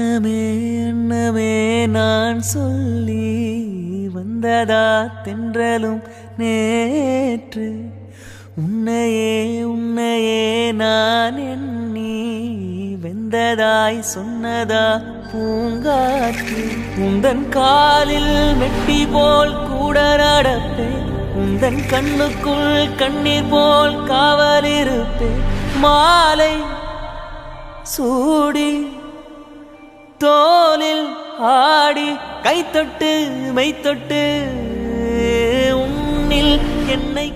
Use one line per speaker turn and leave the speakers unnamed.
எண்ணமே எண்ணமே நான் சொல்லி வந்ததா தென்றலும் நேற்று உன்னையே உன்னையே நான் எண்ணி வெந்ததாய் சொன்னதா பூங்காற்று உந்தன் காலில் மெட்டி போல் கூட நடப்பேன் உந்தன் கண்ணுக்குள் கண்ணீர் போல் காவலிருப்பேன் மாலை சூடி தோலில் ஆடி கைத்தொட்டு மெய்த்தொட்டு உன்னில் என்னை